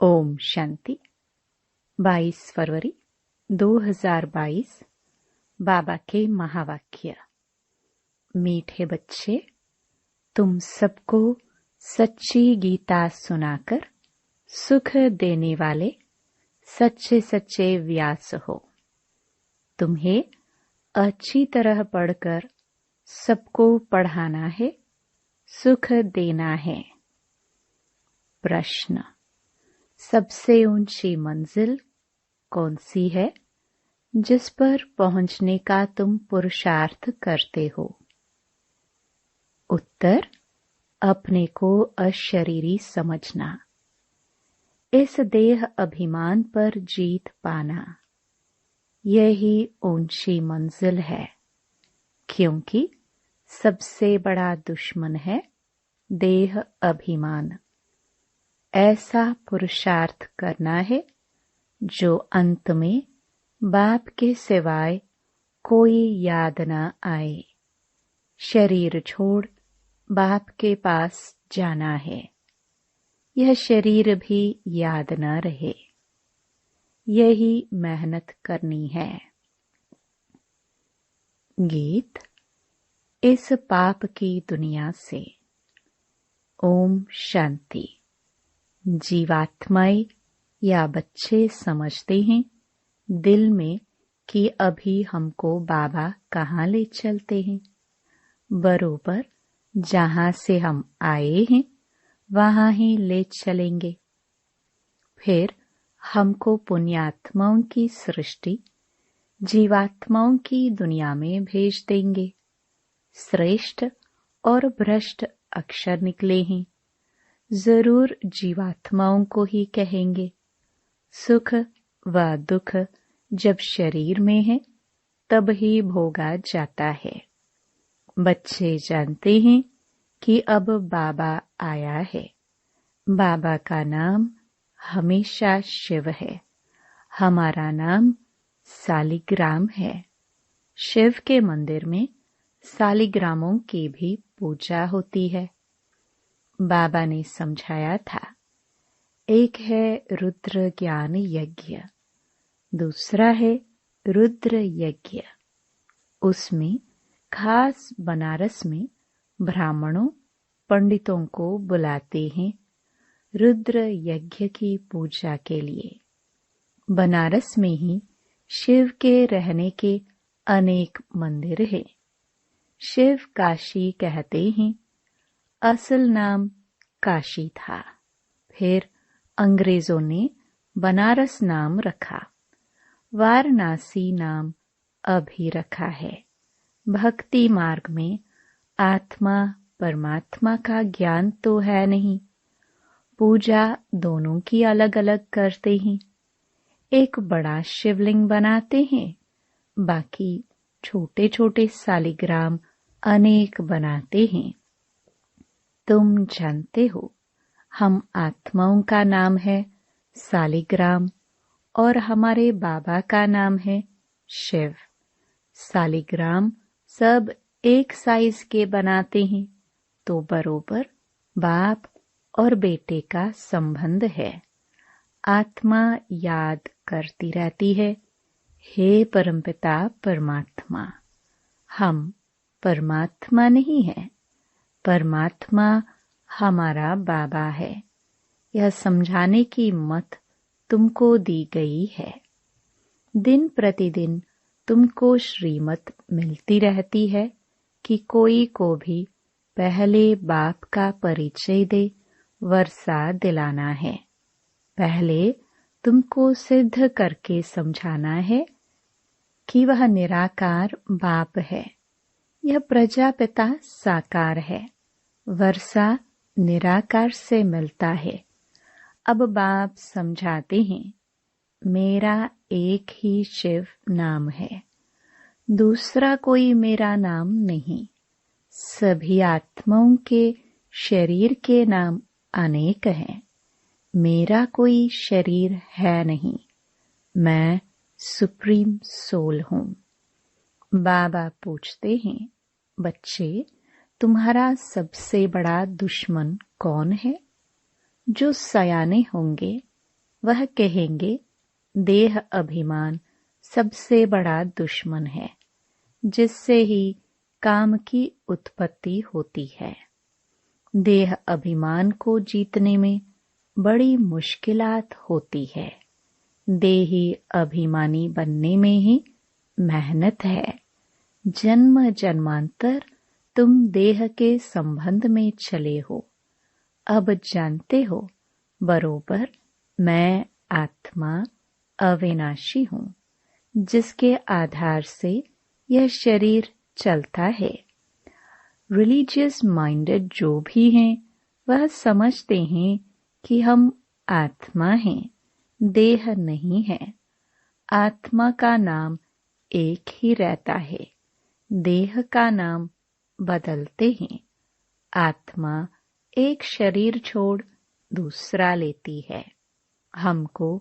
ओम शांति। 22 फरवरी 2022। बाबा के महावाक्य। मीठे बच्चे, तुम सबको सच्ची गीता सुनाकर सुख देने वाले सच्चे सच्चे व्यास हो। तुम्हें अच्छी तरह पढ़कर सबको पढ़ाना है, सुख देना है। प्रश्न: सबसे ऊंची मंजिल कौन सी है जिस पर पहुंचने का तुम पुरुषार्थ करते हो? उत्तर: अपने को अशरीरी समझना, इस देह अभिमान पर जीत पाना, यही ऊंची मंजिल है। क्योंकि सबसे बड़ा दुश्मन है देह अभिमान। ऐसा पुरुषार्थ करना है जो अंत में बाप के सिवाय कोई याद न आए। शरीर छोड़ बाप के पास जाना है, यह शरीर भी याद न रहे। यही मेहनत करनी है। गीत। इस पाप की दुनिया से। ओम शांति। जीवात्माएं या बच्चे समझते हैं दिल में कि अभी हमको बाबा कहाँ ले चलते हैं। बरोबर जहाँ से हम आए हैं वहाँ ही ले चलेंगे। फिर हमको पुण्यात्माओं की सृष्टि जीवात्माओं की दुनिया में भेज देंगे। श्रेष्ठ और भ्रष्ट अक्षर निकले हैं, जरूर जीवात्माओं को ही कहेंगे। सुख व दुख जब शरीर में है तब ही भोगा जाता है। बच्चे जानते हैं कि अब बाबा आया है। बाबा का नाम हमेशा शिव है। हमारा नाम सालिग्राम है। शिव के मंदिर में सालिग्रामों की भी पूजा होती है। बाबा ने समझाया था, एक है रुद्र ज्ञान यज्ञ, दूसरा है रुद्र यज्ञ। उसमें खास बनारस में ब्राह्मणों पंडितों को बुलाते हैं रुद्र यज्ञ की पूजा के लिए। बनारस में ही शिव के रहने के अनेक मंदिर हैं। शिव काशी कहते हैं। असल नाम काशी था, फिर अंग्रेजों ने बनारस नाम रखा। वाराणसी नाम अभी रखा है। भक्ति मार्ग में आत्मा परमात्मा का ज्ञान तो है नहीं। पूजा दोनों की अलग अलग करते हैं। एक बड़ा शिवलिंग बनाते हैं, बाकी छोटे छोटे सालिग्राम अनेक बनाते हैं। तुम जानते हो, हम आत्माओं का नाम है सालिग्राम और हमारे बाबा का नाम है शिव। सालिग्राम सब एक साइज के बनाते हैं, तो बरोबर बाप और बेटे का संबंध है। आत्मा याद करती रहती है, हे परमपिता परमात्मा। हम परमात्मा नहीं है, परमात्मा हमारा बाबा है। यह समझाने की मत तुमको दी गई है। दिन प्रतिदिन तुमको श्रीमत मिलती रहती है कि कोई को भी पहले बाप का परिचय दे, वर्षा दिलाना है। पहले तुमको सिद्ध करके समझाना है कि वह निराकार बाप है। यह प्रजापिता साकार है। वर्षा निराकार से मिलता है। अब बाप समझाते हैं, मेरा एक ही शिव नाम है, दूसरा कोई मेरा नाम नहीं। सभी आत्माओं के शरीर के नाम अनेक हैं। मेरा कोई शरीर है नहीं। मैं सुप्रीम सोल हूँ। बाबा पूछते हैं, बच्चे, तुम्हारा सबसे बड़ा दुश्मन कौन है? जो सयाने होंगे वह कहेंगे देह अभिमान सबसे बड़ा दुश्मन है, जिससे ही काम की उत्पत्ति होती है। देह अभिमान को जीतने में बड़ी मुश्किलात होती है। देही अभिमानी बनने में ही मेहनत है। जन्म जन्मांतर तुम देह के संबंध में चले हो। अब जानते हो बरोबर मैं आत्मा अविनाशी हूँ, जिसके आधार से यह शरीर चलता है। रिलीजियस माइंडेड जो भी हैं वह समझते हैं कि हम आत्मा हैं, देह नहीं है। आत्मा का नाम एक ही रहता है, देह का नाम बदलते हैं। आत्मा एक शरीर छोड़ दूसरा लेती है। हमको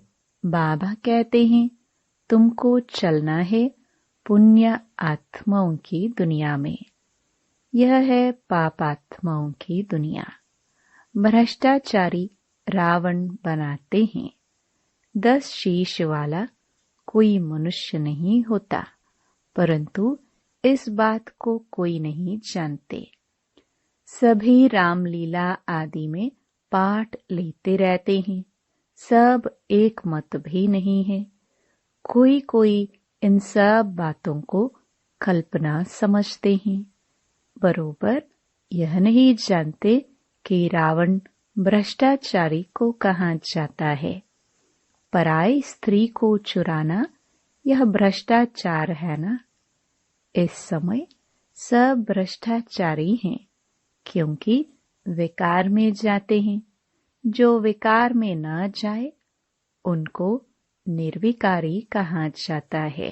बाबा कहते हैं तुमको चलना है पुण्य आत्माओं की दुनिया में। यह है पाप आत्माओं की दुनिया। भ्रष्टाचारी रावण बनाते हैं। 10 शीश वाला कोई मनुष्य नहीं होता, परंतु इस बात को कोई नहीं जानते। सभी रामलीला आदि में पाठ लेते रहते हैं, सब एक मत भी नहीं है। कोई कोई इन सब बातों को कल्पना समझते हैं, बरोबर यह नहीं जानते कि रावण भ्रष्टाचारी को कहाँ जाता है। पराई स्त्री को चुराना यह भ्रष्टाचार है ना। इस समय सब भ्रष्टाचारी हैं, क्योंकि विकार में जाते हैं। जो विकार में न जाए उनको निर्विकारी कहा जाता है।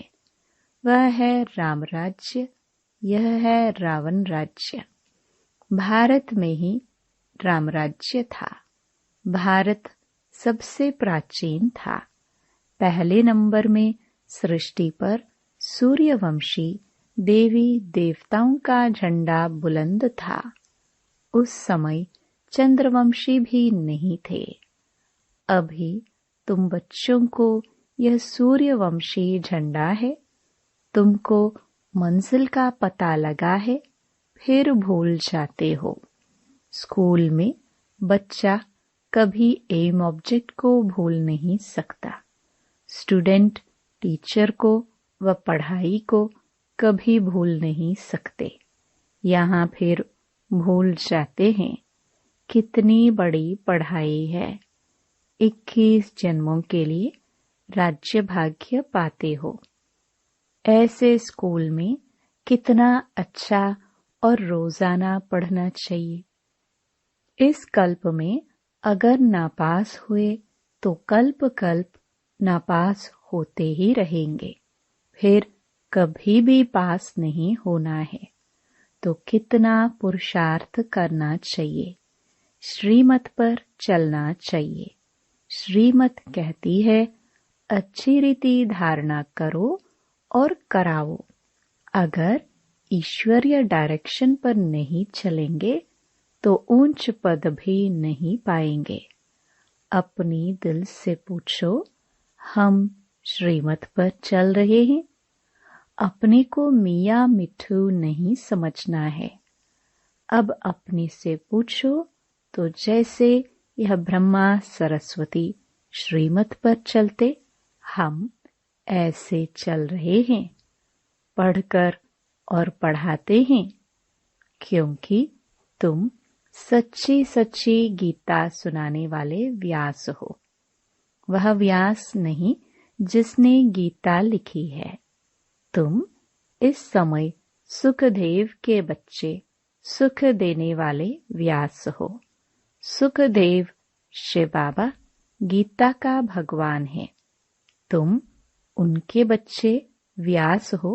वह है राम राज्य, यह है रावण राज्य। भारत में ही राम राज्य था। भारत सबसे प्राचीन था। पहले नंबर में सृष्टि पर सूर्यवंशी देवी देवताओं का झंडा बुलंद था। उस समय चंद्रवंशी भी नहीं थे। अभी तुम बच्चों को यह सूर्यवंशी झंडा है। तुमको मंजिल का पता लगा है, फिर भूल जाते हो। स्कूल में बच्चा कभी एम ऑब्जेक्ट को भूल नहीं सकता। स्टूडेंट टीचर को व पढ़ाई को कभी भूल नहीं सकते। यहाँ फिर भूल जाते हैं। कितनी बड़ी पढ़ाई है। 21 जन्मों के लिए राज्य भाग्य पाते हो। ऐसे स्कूल में कितना अच्छा और रोजाना पढ़ना चाहिए। इस कल्प में अगर नापास हुए तो कल्प कल्प नापास होते ही रहेंगे, फिर कभी भी पास नहीं होना है। तो कितना पुरुषार्थ करना चाहिए। श्रीमत पर चलना चाहिए। श्रीमत कहती है अच्छी रीति धारणा करो और कराओ। अगर ईश्वरीय डायरेक्शन पर नहीं चलेंगे तो ऊंच पद भी नहीं पाएंगे। अपनी दिल से पूछो, हम श्रीमत पर चल रहे हैं। अपने को मियाँ मिट्ठू नहीं समझना है। अब अपने से पूछो तो जैसे यह ब्रह्मा सरस्वती श्रीमत पर चलते, हम ऐसे चल रहे हैं। पढ़कर और पढ़ाते हैं, क्योंकि तुम सच्ची सच्ची गीता सुनाने वाले व्यास हो। वह व्यास नहीं जिसने गीता लिखी है। तुम इस समय सुखदेव के बच्चे, सुख देने वाले व्यास हो। सुखदेव शिव बाबा गीता का भगवान है। तुम उनके बच्चे व्यास हो,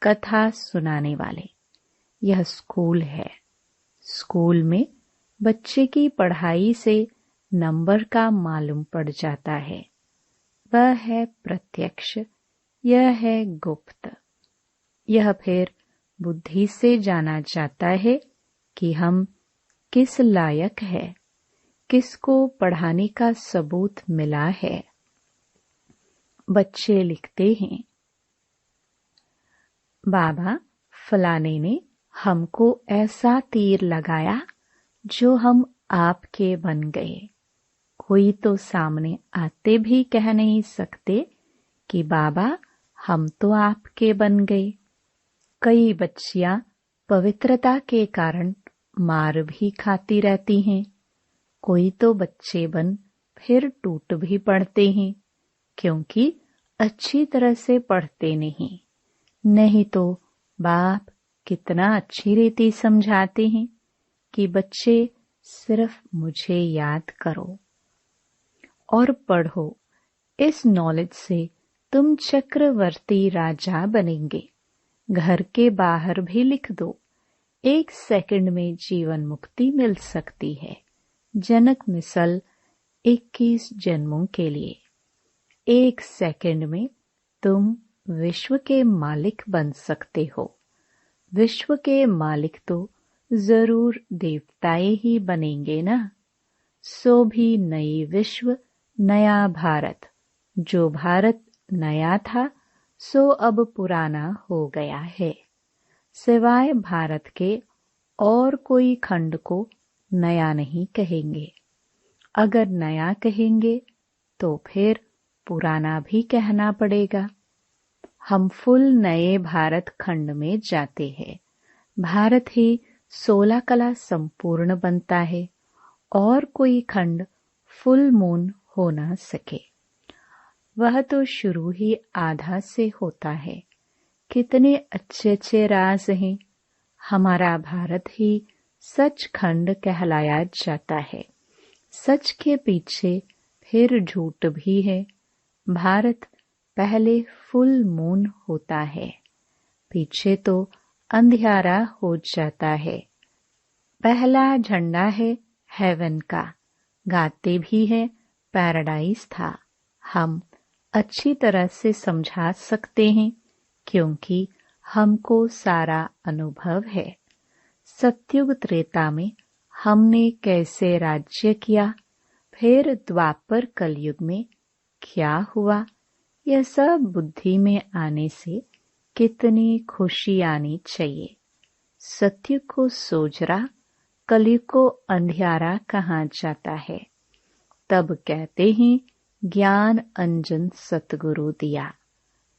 कथा सुनाने वाले। यह स्कूल है। स्कूल में बच्चे की पढ़ाई से नंबर का मालूम पड़ जाता है। वह है प्रत्यक्ष, यह है गुप्त। यह फिर बुद्धि से जाना जाता है कि हम किस लायक है, किसको पढ़ाने का सबूत मिला है। बच्चे लिखते हैं, बाबा फलाने ने हमको ऐसा तीर लगाया जो हम आपके बन गए। कोई तो सामने आते भी कह नहीं सकते कि बाबा हम तो आपके बन गए। कई बच्चियां पवित्रता के कारण मार भी खाती रहती हैं। कोई तो बच्चे बन फिर टूट भी पड़ते हैं, क्योंकि अच्छी तरह से पढ़ते नहीं। नहीं तो बाप कितना अच्छी रीति समझाते हैं कि बच्चे सिर्फ मुझे याद करो और पढ़ो। इस नॉलेज से तुम चक्रवर्ती राजा बनेंगे। घर के बाहर भी लिख दो, 1 सेकंड में जीवन मुक्ति मिल सकती है। जनक मिसल 21 जन्मों के लिए। 1 सेकंड में तुम विश्व के मालिक बन सकते हो। विश्व के मालिक तो जरूर देवताएं ही बनेंगे ना। सो भी नई विश्व, नया भारत। जो भारत नया था सो अब पुराना हो गया है। सिवाय भारत के और कोई खंड को नया नहीं कहेंगे। अगर नया कहेंगे तो फिर पुराना भी कहना पड़ेगा। हम फुल नए भारत खंड में जाते हैं। भारत ही 16 कला संपूर्ण बनता है और कोई खंड फुल मून हो ना सके। वह तो शुरू ही आधा से होता है। कितने अच्छे अच्छे राज हैं। हमारा भारत ही सचखंड कहलाया जाता है। सच के पीछे फिर झूठ भी है। भारत पहले फुल मून होता है, पीछे तो अंधियारा हो जाता है। पहला झंडा है हेवन का। गाते भी है पैराडाइज था। हम अच्छी तरह से समझा सकते हैं क्योंकि हमको सारा अनुभव है। सतयुग त्रेता में हमने कैसे राज्य किया, फिर द्वापर कलयुग में क्या हुआ, यह सब बुद्धि में आने से कितनी खुशी आनी चाहिए। सत्युग को सोजरा, कलयुग को अंधियारा कहा जाता है। तब कहते हैं ज्ञान अंजन सतगुरु दिया।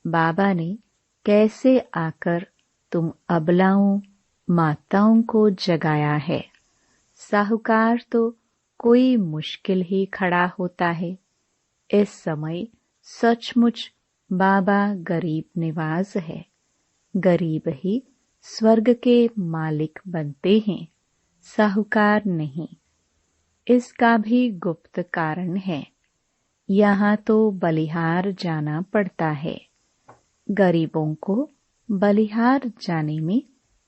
बाबा ने कैसे आकर तुम अबलाओं माताओं को जगाया है। साहूकार तो कोई मुश्किल ही खड़ा होता है। इस समय सचमुच बाबा गरीब निवाज है। गरीब ही स्वर्ग के मालिक बनते हैं, साहूकार नहीं। इसका भी गुप्त कारण है। यहाँ तो बलिहार जाना पड़ता है। गरीबों को बलिहार जाने में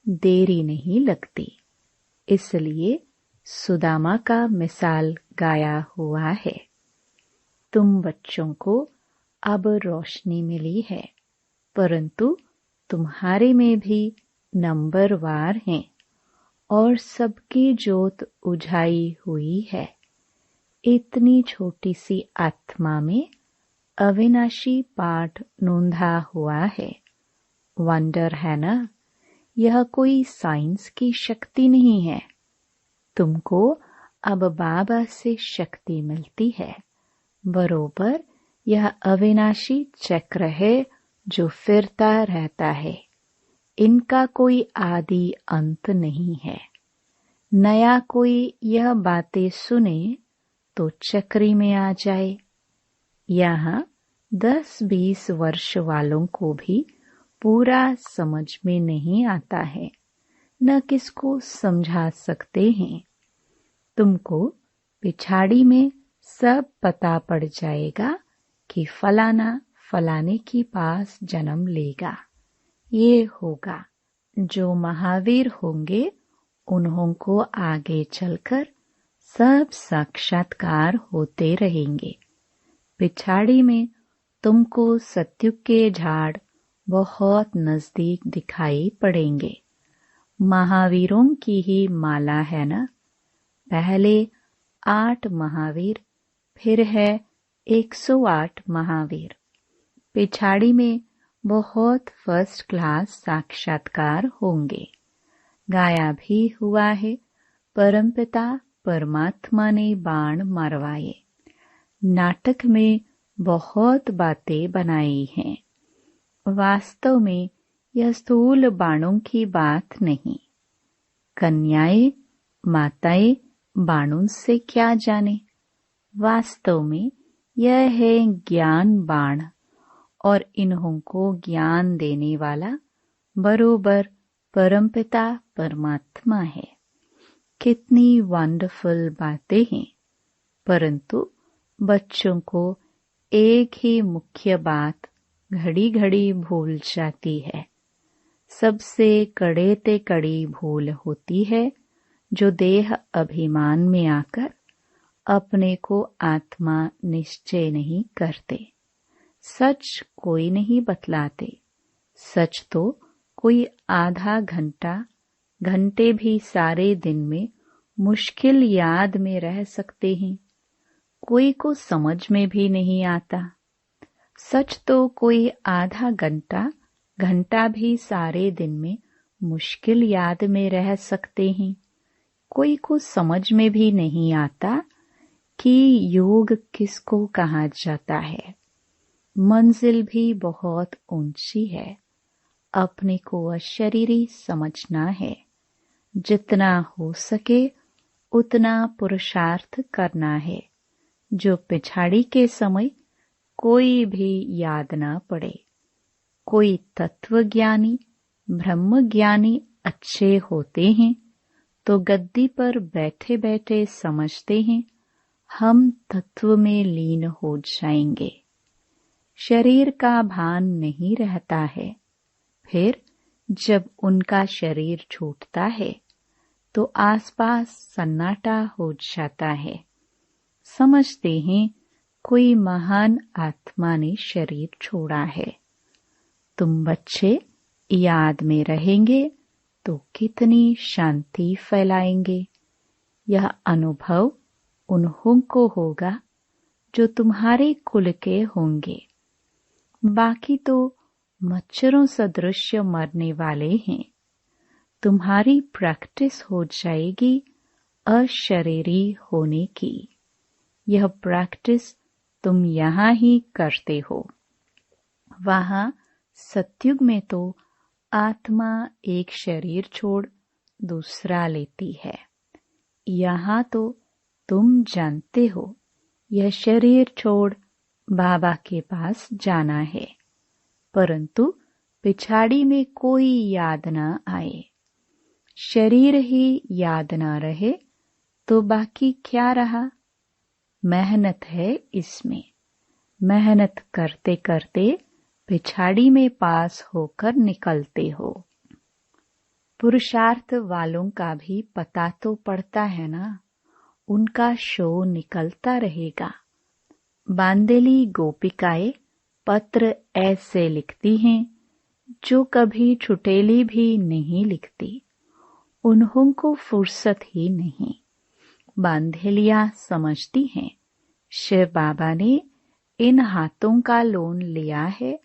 देरी नहीं लगती। इसलिए सुदामा का मिसाल गाया हुआ है। तुम बच्चों को अब रोशनी मिली है, परंतु तुम्हारे में भी नंबरवार हैं और सबकी जोत उझाई हुई है। इतनी छोटी सी आत्मा में अविनाशी पाठ नोंधा हुआ है। वंडर है ना। यह कोई साइंस की शक्ति नहीं है। तुमको अब बाबा से शक्ति मिलती है। बरोबर यह अविनाशी चक्र है जो फिरता रहता है। इनका कोई आदि अंत नहीं है। नया कोई यह बातें सुने तो चक्री में आ जाए। यहाँ 10-20 वर्ष वालों को भी पूरा समझ में नहीं आता है, न किसको समझा सकते हैं। तुमको पिछाड़ी में सब पता पड़ जाएगा कि फलाना फलाने के पास जन्म लेगा, ये होगा। जो महावीर होंगे उन्हों को आगे चलकर सब साक्षात्कार होते रहेंगे। पिछाड़ी में तुमको सत्युग के झाड़ बहुत नजदीक दिखाई पड़ेंगे। महावीरों की ही माला है ना। पहले 8 महावीर, फिर है 108 महावीर। पिछाड़ी में बहुत फर्स्ट क्लास साक्षात्कार होंगे। गाया भी हुआ है, परमपिता परमात्मा ने बाण मरवाए। नाटक में बहुत बातें बनाई हैं। वास्तव में यह स्थूल बाणों की बात नहीं। कन्याएं माताएं बाणों से क्या जाने। वास्तव में यह है ज्ञान बाण, और इन्हों को ज्ञान देने वाला बरोबर परमपिता परमात्मा है। कितनी वंडरफुल बातें हैं। परंतु बच्चों को एक ही मुख्य बात घड़ी घड़ी भूल जाती है। सबसे कड़े ते कड़ी भूल होती है जो देह अभिमान में आकर अपने को आत्मा निश्चय नहीं करते। सच कोई नहीं बतलाते। सच तो कोई आधा घंटा, घंटे भी सारे दिन में मुश्किल याद में रह सकते हैं। कोई को समझ में भी नहीं आता। सच तो कोई आधा घंटा, घंटा भी सारे दिन में मुश्किल याद में रह सकते हैं। कोई को समझ में भी नहीं आता कि योग किसको कहा जाता है। मंजिल भी बहुत ऊंची है। अपने को अशरीरी समझना है। जितना हो सके उतना पुरुषार्थ करना है, जो पिछाड़ी के समय कोई भी याद ना पड़े। कोई तत्वज्ञानी, ब्रह्मज्ञानी अच्छे होते हैं तो गद्दी पर बैठे बैठे समझते हैं हम तत्व में लीन हो जाएंगे। शरीर का भान नहीं रहता है। फिर जब उनका शरीर छूटता है तो आसपास सन्नाटा हो जाता है। समझते हैं कोई महान आत्मा ने शरीर छोड़ा है। तुम बच्चे याद में रहेंगे तो कितनी शांति फैलाएंगे। यह अनुभव उन्हों को होगा जो तुम्हारे कुल के होंगे। बाकी तो मच्छरों सदृश मरने वाले हैं। तुम्हारी प्रैक्टिस हो जाएगी अशरीरी होने की। यह प्रैक्टिस तुम यहाँ ही करते हो। वहाँ सतयुग में तो आत्मा एक शरीर छोड़ दूसरा लेती है। यहाँ तो तुम जानते हो यह शरीर छोड़ बाबा के पास जाना है, परंतु पिछाड़ी में कोई याद न आए। शरीर ही याद न रहे तो बाकी क्या रहा। मेहनत है इसमें। मेहनत करते करते पिछाड़ी में पास होकर निकलते हो। पुरुषार्थ वालों का भी पता तो पड़ता है ना। उनका शो निकलता रहेगा। बांदेली गोपिकाएं पत्र ऐसे लिखती हैं जो कभी छुटेली भी नहीं लिखती। उन्हों को फुर्सत ही नहीं। बांधेलियां समझती हैं शिव बाबा ने इन हाथों का लोन लिया है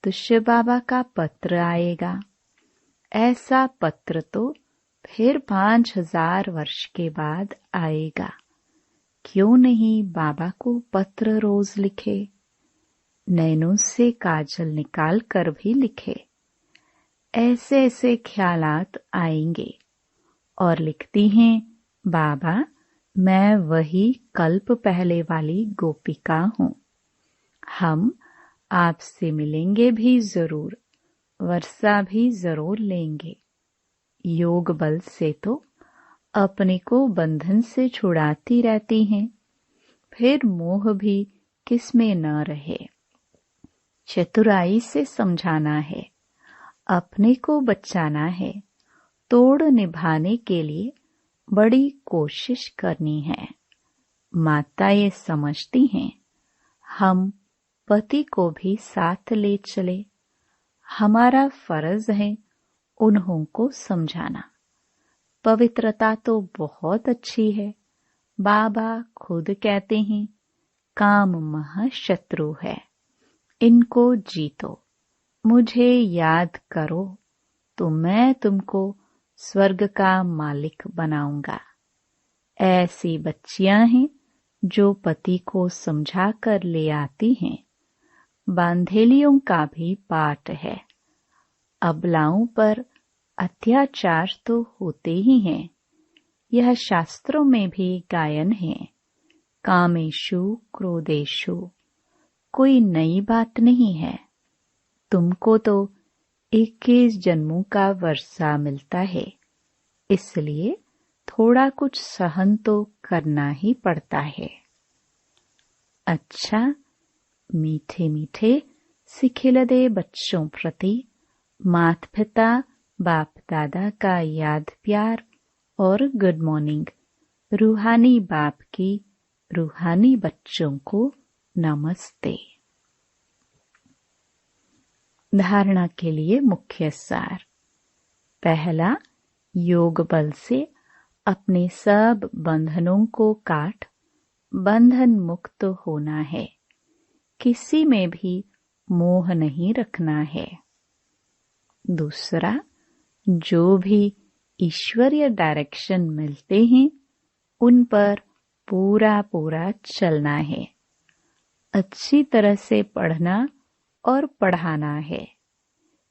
तो शिव बाबा का पत्र आएगा। ऐसा पत्र तो फिर 5000 वर्ष के बाद आएगा। क्यों नहीं बाबा को पत्र रोज लिखे। नैनों से काजल निकाल कर भी लिखे। ऐसे ऐसे ख्यालात आएंगे और लिखती हैं बाबा मैं वही कल्प पहले वाली गोपिका हूँ। हम आपसे मिलेंगे भी जरूर, वर्षा भी जरूर लेंगे। योग बल से तो अपने को बंधन से छुड़ाती रहती हैं। फिर मोह भी किसमें न रहे। चतुराई से समझाना है, अपने को बचाना है। तोड़ निभाने के लिए बड़ी कोशिश करनी है। माता ये समझती हैं हम पति को भी साथ ले चले। हमारा फर्ज है उन्हों को समझाना। पवित्रता तो बहुत अच्छी है। बाबा खुद कहते हैं काम महाशत्रु है। इनको जीतो, मुझे याद करो तो मैं तुमको स्वर्ग का मालिक बनाऊंगा। ऐसी बच्चियां हैं जो पति को समझा कर ले आती हैं। बांधेलियों का भी पाठ है। अबलाओं पर अत्याचार तो होते ही हैं, यह शास्त्रों में भी गायन है। कामेषु क्रोधेषु कोई नई बात नहीं है। तुमको तो 21 जन्मों का वर्षा मिलता है, इसलिए थोड़ा कुछ सहन तो करना ही पड़ता है। अच्छा, मीठे मीठे सिखिलदे बच्चों प्रति माता पिता बाप दादा का याद प्यार और गुड मॉर्निंग। रूहानी बाप की रूहानी बच्चों को नमस्ते। धारणा के लिए मुख्य सार। पहला, योग बल से अपने सब बंधनों को काट बंधन मुक्त होना है। किसी में भी मोह नहीं रखना है। दूसरा, जो भी ईश्वरीय डायरेक्शन मिलते हैं उन पर पूरा पूरा चलना है। अच्छी तरह से पढ़ना और पढ़ाना है।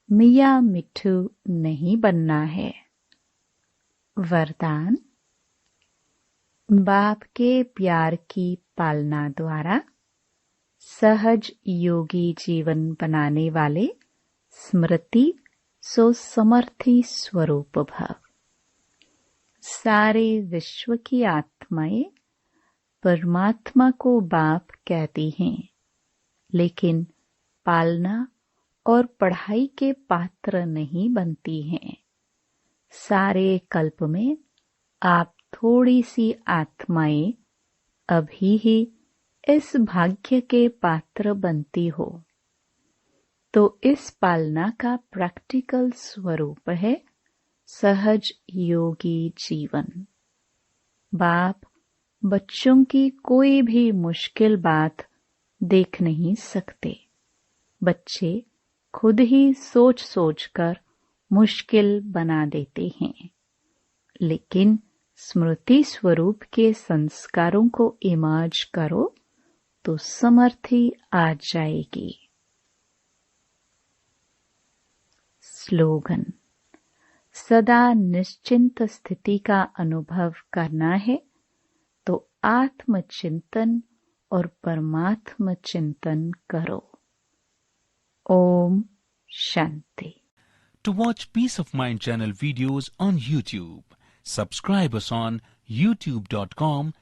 मियाँ मिट्ठू नहीं बनना है। वरदान, बाप के प्यार की पालना द्वारा सहज योगी जीवन बनाने वाले स्मृति सो समर्थी स्वरूप भव। सारे विश्व की आत्माएं परमात्मा को बाप कहती हैं, लेकिन पालना और पढ़ाई के पात्र नहीं बनती हैं। सारे कल्प में आप थोड़ी सी आत्माएं अभी ही इस भाग्य के पात्र बनती हो, तो इस पालना का प्रैक्टिकल स्वरूप है सहज योगी जीवन। बाप बच्चों की कोई भी मुश्किल बात देख नहीं सकते। बच्चे खुद ही सोच सोच कर मुश्किल बना देते हैं, लेकिन स्मृति स्वरूप के संस्कारों को इमर्ज करो तो समर्थी आ जाएगी। स्लोगन, सदा निश्चिंत स्थिति का अनुभव करना है तो आत्मचिंतन और परमात्म चिंतन करो। Om Shanti. To watch Peace of Mind channel videos on YouTube, subscribe us on youtube.com/